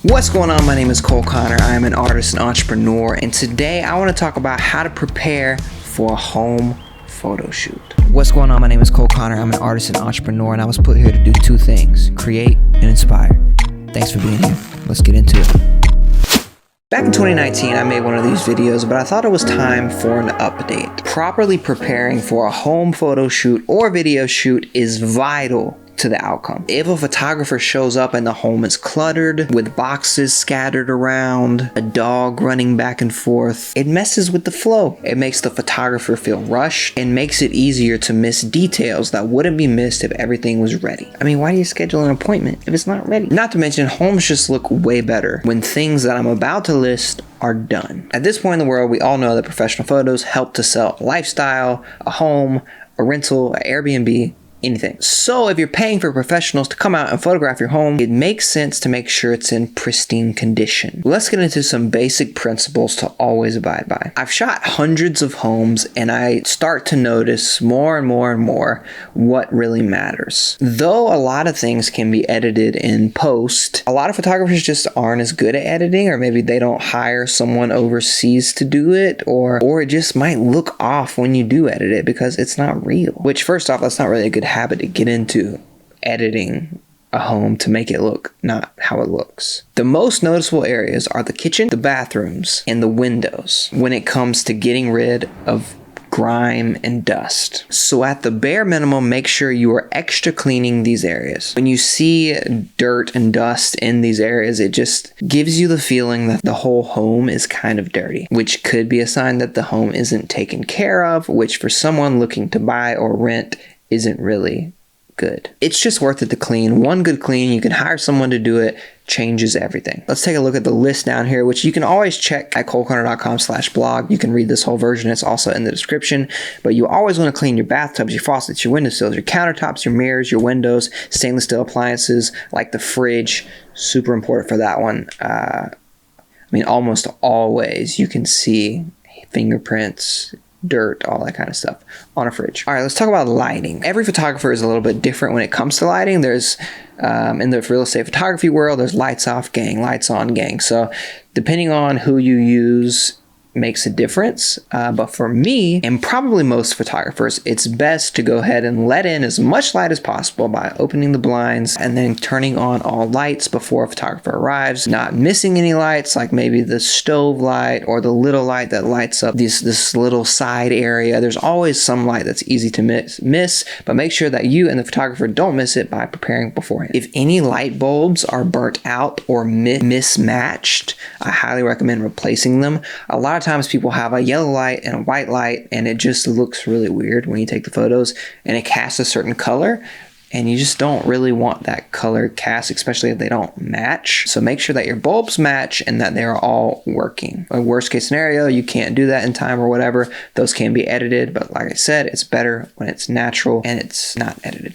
What's going on? My name is Cole Connor. I am an artist and entrepreneur, and today I want to talk about how to prepare for a home photo shoot. What's going on? My name is Cole Connor. I'm an artist and entrepreneur, and I was put here to do two things: create and inspire. Thanks for being here. Let's get into it. Back in 2019, I made one of these videos, but I thought it was time for an update. Properly preparing for a home photo shoot or video shoot is vital to the outcome. If a photographer shows up and the home is cluttered with boxes scattered around, a dog running back and forth, it messes with the flow. It makes the photographer feel rushed and makes it easier to miss details that wouldn't be missed if everything was ready. I mean, why do you schedule an appointment if it's not ready? Not to mention, homes just look way better when things that I'm about to list are done. At this point in the world, we all know that professional photos help to sell a lifestyle, a home, a rental, an Airbnb, anything. So if you're paying for professionals to come out and photograph your home, it makes sense to make sure it's in pristine condition. Let's get into some basic principles to always abide by. I've shot hundreds of homes, and I start to notice more and more what really matters. Though a lot of things can be edited in post, a lot of photographers just aren't as good at editing, or maybe they don't hire someone overseas to do it, or it just might look off when you do edit it because it's not real. Which, first off, that's not really a good habit to get into, editing a home to make it look not how it looks. The most noticeable areas are the kitchen, the bathrooms, and the windows when it comes to getting rid of grime and dust. So at the bare minimum, make sure you are extra cleaning these areas. When you see dirt and dust in these areas, it just gives you the feeling that the whole home is kind of dirty, which could be a sign that the home isn't taken care of, which for someone looking to buy or rent isn't really good. It's just worth it to clean. One good clean, you can hire someone to do it, changes everything. Let's take a look at the list down here, which you can always check at coleconnor.com/blog. You can read this whole version. It's also in the description. But you always want to clean your bathtubs, your faucets, your windowsills, your countertops, your mirrors, your windows, stainless steel appliances like the fridge. Super important for that one. I mean, almost always you can see fingerprints, dirt, all that kind of stuff on a fridge. All right, let's talk about lighting. Every photographer is a little bit different when it comes to lighting. There's, in the real estate photography world, there's lights off gang, lights on gang. So depending on who you use makes a difference. But for me, and probably most photographers, it's best to go ahead and let in as much light as possible by opening the blinds and then turning on all lights before a photographer arrives, not missing any lights, like maybe the stove light or the little light that lights up this little side area. There's always some light that's easy to miss, but make sure that you and the photographer don't miss it by preparing beforehand. If any light bulbs are burnt out or mismatched, I highly recommend replacing them. A lot of times people have a yellow light and a white light, and it just looks really weird when you take the photos, and it casts a certain color, and you just don't really want that color cast, especially if they don't match. So make sure that your bulbs match and that they're all working. A worst case scenario, you can't do that in time or whatever. Those can be edited, but like I said, it's better when it's natural and it's not edited.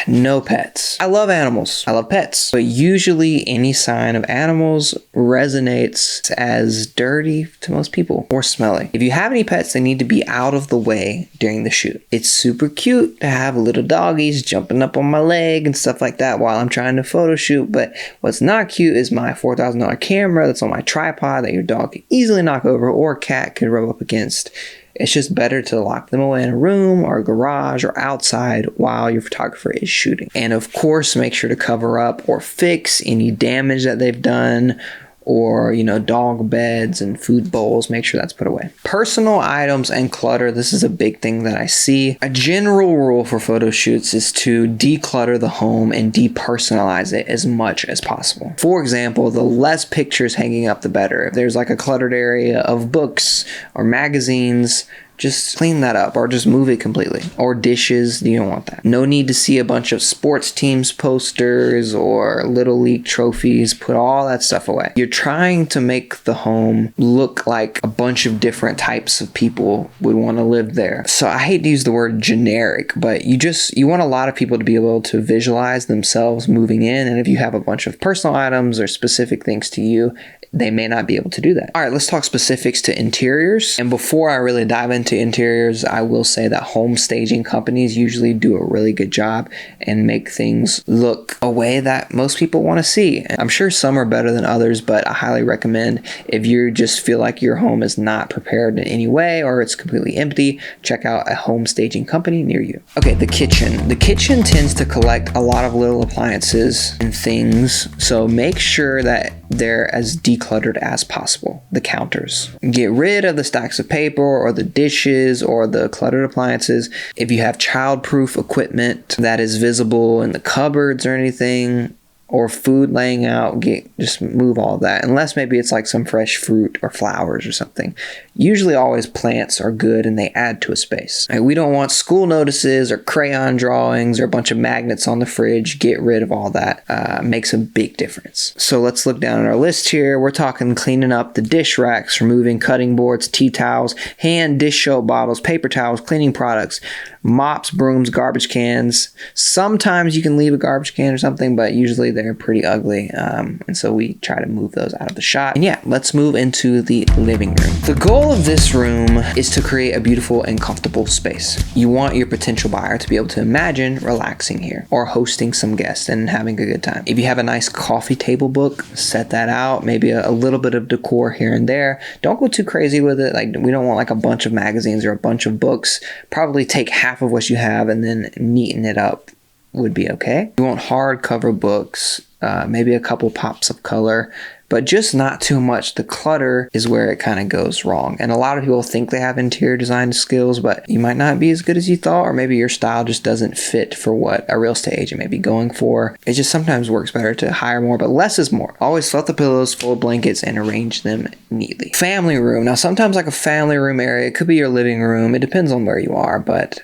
No pets. I love animals. I love pets. But usually any sign of animals resonates as dirty to most people or smelly. If you have any pets, they need to be out of the way during the shoot. It's super cute to have little doggies jumping up on my leg and stuff like that while I'm trying to photo shoot, but what's not cute is my $4,000 camera that's on my tripod that your dog can easily knock over or a cat could rub up against. It's just better to lock them away in a room or a garage or outside while your photographer is shooting. And of course, make sure to cover up or fix any damage that they've done, or, dog beds and food bowls. Make sure that's put away. Personal items and clutter. This is a big thing that I see. A general rule for photo shoots is to declutter the home and depersonalize it as much as possible. For example, the less pictures hanging up, the better. If there's like a cluttered area of books or magazines, just clean that up or just move it completely. Or dishes, you don't want that. No need to see a bunch of sports teams posters or Little League trophies. Put all that stuff away. You're trying to make the home look like a bunch of different types of people would want to live there. So I hate to use the word generic, but you want a lot of people to be able to visualize themselves moving in. And if you have a bunch of personal items or specific things to you, they may not be able to do that. All right, let's talk specifics to interiors. And before I really dive into into interiors, I will say that home staging companies usually do a really good job and make things look a way that most people want to see. I'm sure some are better than others, but I highly recommend, if you just feel like your home is not prepared in any way or it's completely empty, check out a home staging company near you. Okay, the kitchen. The kitchen tends to collect a lot of little appliances and things, so make sure that they're as decluttered as possible. The counters. Get rid of the stacks of paper or the dishes or the cluttered appliances. If you have child-proof equipment that is visible in the cupboards or anything, or food laying out, just move all of that, unless maybe it's like some fresh fruit or flowers or something. Usually always plants are good and they add to a space. We don't want school notices or crayon drawings or a bunch of magnets on the fridge. Get rid of all that. Makes a big difference. So let's look down at our list here. We're talking cleaning up the dish racks, removing cutting boards, tea towels, hand dish soap bottles, paper towels, cleaning products, mops, brooms, garbage cans. Sometimes you can leave a garbage can or something, but usually they're pretty ugly, and so we try to move those out of the shot. And yeah, let's move into the living room. The goal of this room is to create a beautiful and comfortable space. You want your potential buyer to be able to imagine relaxing here or hosting some guests and having a good time. If you have a nice coffee table book, set that out. Maybe a little bit of decor here and there. Don't go too crazy with it. Like, we don't want like a bunch of magazines or a bunch of books. Probably take half of what you have and then neaten it up would be okay. You want hardcover books, maybe a couple pops of color, but just not too much. The clutter is where it kind of goes wrong. And a lot of people think they have interior design skills, but you might not be as good as you thought, or maybe your style just doesn't fit for what a real estate agent may be going for. It just sometimes works better to hire more, but less is more. Always fluff the pillows, fold blankets, and arrange them neatly. Family room. Now, sometimes like a family room area, it could be your living room. It depends on where you are, but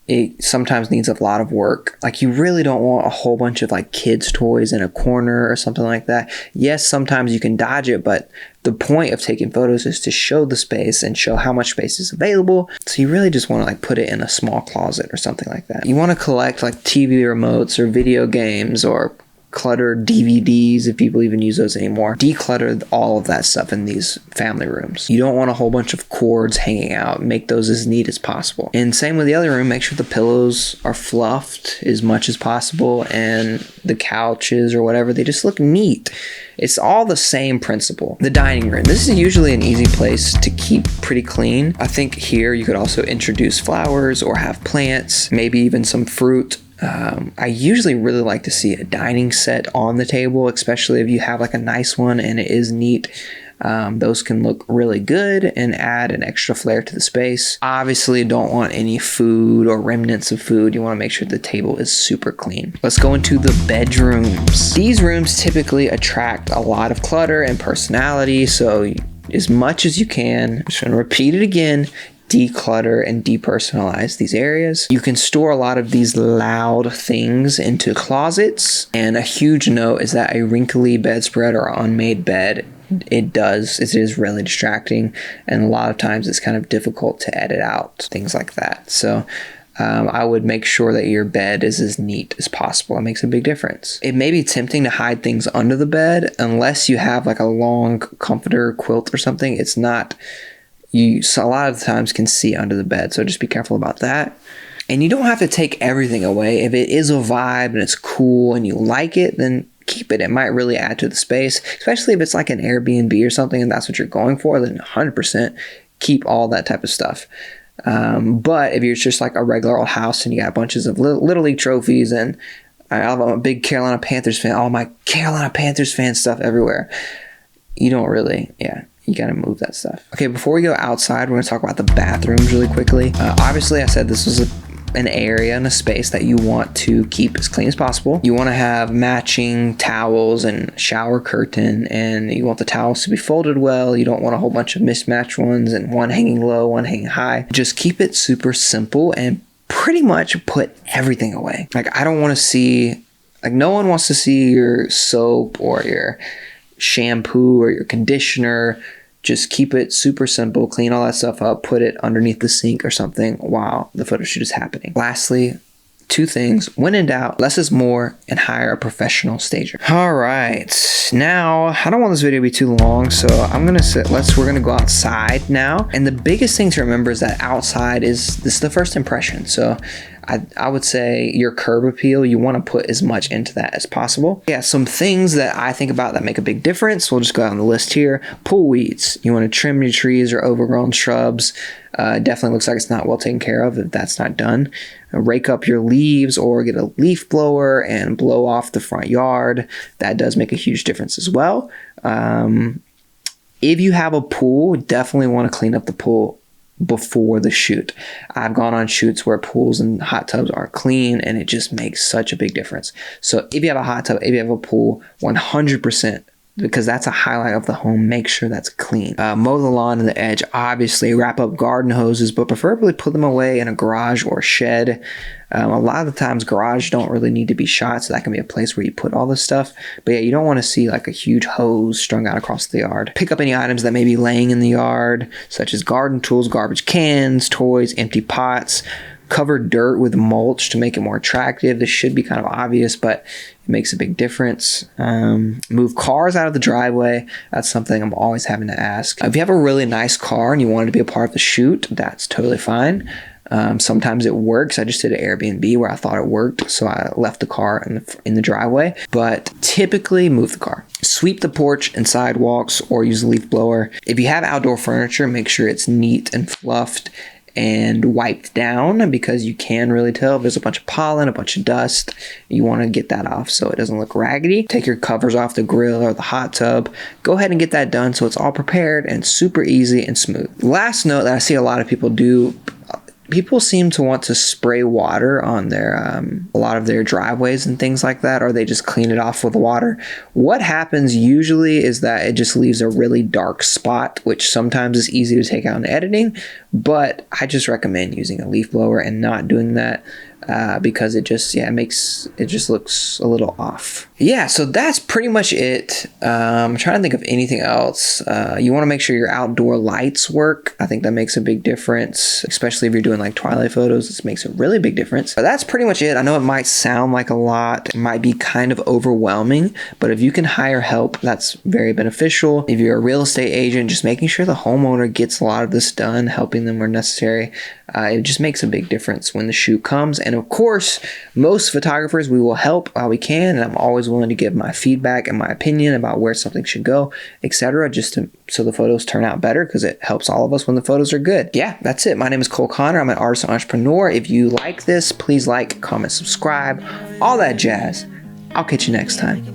it sometimes needs a lot of work. Like, you really don't want a whole bunch of like kids' toys in a corner or something like that. Yes, sometimes you can dodge it, but the point of taking photos is to show the space and show how much space is available. So you really just want to like put it in a small closet or something like that. You want to collect like TV remotes or video games or cluttered DVDs, if people even use those anymore. Declutter all of that stuff in these family rooms. You don't want a whole bunch of cords hanging out. Make those as neat as possible. And same with the other room, make sure the pillows are fluffed as much as possible, and the couches or whatever, they just look neat. It's all the same principle. The dining room. This is usually an easy place to keep pretty clean. I think here you could also introduce flowers or have plants, maybe even some fruit. I usually really like to see a dining set on the table, especially if you have like a nice one and it is neat. Those can look really good and add an extra flair to the space. Obviously, don't want any food or remnants of food. You want to make sure the table is super clean. Let's go into the bedrooms. These rooms typically attract a lot of clutter and personality, so as much as you can, I'm just going to repeat it again, declutter and depersonalize these areas. You can store a lot of these loud things into closets, and a huge note is that a wrinkly bedspread or unmade bed, it is really distracting, and a lot of times it's kind of difficult to edit out, things like that. So I would make sure that your bed is as neat as possible. It makes a big difference. It may be tempting to hide things under the bed unless you have like a long comforter, quilt or something. It's not, you a lot of the times can see under the bed, so just be careful about that. And you don't have to take everything away. If it is a vibe and it's cool and you like it, then keep it. It might really add to the space, especially if it's like an Airbnb or something and that's what you're going for, then 100% keep all that type of stuff. But if you're just like a regular old house and you got bunches of Little League trophies, and I'm a big Carolina Panthers fan, all my Carolina Panthers fan stuff everywhere, you don't really, you gotta move that stuff. Okay, before we go outside, we're gonna talk about the bathrooms really quickly. Obviously, I said this was an area and a space that you want to keep as clean as possible. You want to have matching towels and shower curtain, and you want the towels to be folded well. You don't want a whole bunch of mismatched ones and one hanging low, one hanging high. Just keep it super simple and pretty much put everything away. Like, I don't want to see, like, no one wants to see your soap or your shampoo or your conditioner. Just keep it super simple, clean all that stuff up, put it underneath the sink or something while the photo shoot is happening. Lastly, two things. When in doubt, less is more, and hire a professional stager. All right, now I don't want this video to be too long, so I'm gonna we're gonna go outside now. And the biggest thing to remember is that outside this is the first impression. So I would say your curb appeal, you want to put as much into that as possible. Yeah, some things that I think about that make a big difference. We'll just go down the list here. Pool weeds. You want to trim your trees or overgrown shrubs. Definitely looks like it's not well taken care of if that's not done. Rake up your leaves or get a leaf blower and blow off the front yard. That does make a huge difference as well. If you have a pool, definitely want to clean up the pool before the shoot. I've gone on shoots where pools and hot tubs are clean, and it just makes such a big difference. So if you have a hot tub, if you have a pool, 100%, because that's a highlight of the home, make sure that's clean. Mow the lawn and the edge, obviously. Wrap up garden hoses, but preferably put them away in a garage or shed. A lot of the times garages don't really need to be shot, so that can be a place where you put all this stuff. But yeah, you don't want to see like a huge hose strung out across the yard. Pick up any items that may be laying in the yard, such as garden tools, garbage cans, toys, empty pots. Cover dirt with mulch to make it more attractive. This should be kind of obvious, but it makes a big difference. Move cars out of the driveway. That's something I'm always having to ask. If you have a really nice car and you want it to be a part of the shoot, that's totally fine. Sometimes it works. I just did an Airbnb where I thought it worked, so I left the car in the driveway. But typically, move the car. Sweep the porch and sidewalks or use a leaf blower. If you have outdoor furniture, make sure it's neat and fluffed and wiped down, because you can really tell if there's a bunch of pollen, a bunch of dust. You want to get that off so it doesn't look raggedy. Take your covers off the grill or the hot tub. Go ahead and get that done so it's all prepared and super easy and smooth. Last note that I see a lot of people do, people seem to want to spray water on their a lot of their driveways and things like that, or they just clean it off with water. What happens usually is that it just leaves a really dark spot, which sometimes is easy to take out in editing, but I just recommend using a leaf blower and not doing that. Because it just looks a little off. Yeah, so that's pretty much it. I'm trying to think of anything else. You want to make sure your outdoor lights work. I think that makes a big difference, especially if you're doing like twilight photos. This makes a really big difference. But that's pretty much it. I know it might sound like a lot. It might be kind of overwhelming, but if you can hire help, that's very beneficial. If you're a real estate agent, just making sure the homeowner gets a lot of this done, helping them where necessary. It just makes a big difference when the shoot comes. And of course, most photographers, we will help while we can, and I'm always willing to give my feedback and my opinion about where something should go, etc., so the photos turn out better, because it helps all of us when the photos are good. Yeah, that's it. My name is Cole Connor. I'm an artist and entrepreneur. If you like this, please like, comment, subscribe, all that jazz. I'll catch you next time.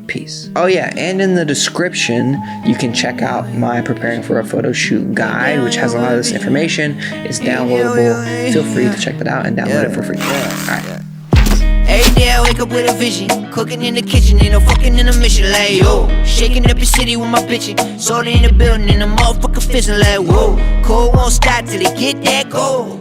Peace. Oh yeah, and in the description, you can check out my preparing for a photo shoot guide, which has a lot of this information. It's downloadable. Feel free to check that out and download it for free. Alright. Every day I wake up with a vision, cooking in the kitchen, ain't no fucking in the mission, like yo. Shaking up your city with my bitchin', sold in the building, and the motherfucker fizzing like whoa. Cold won't stop till they get that gold.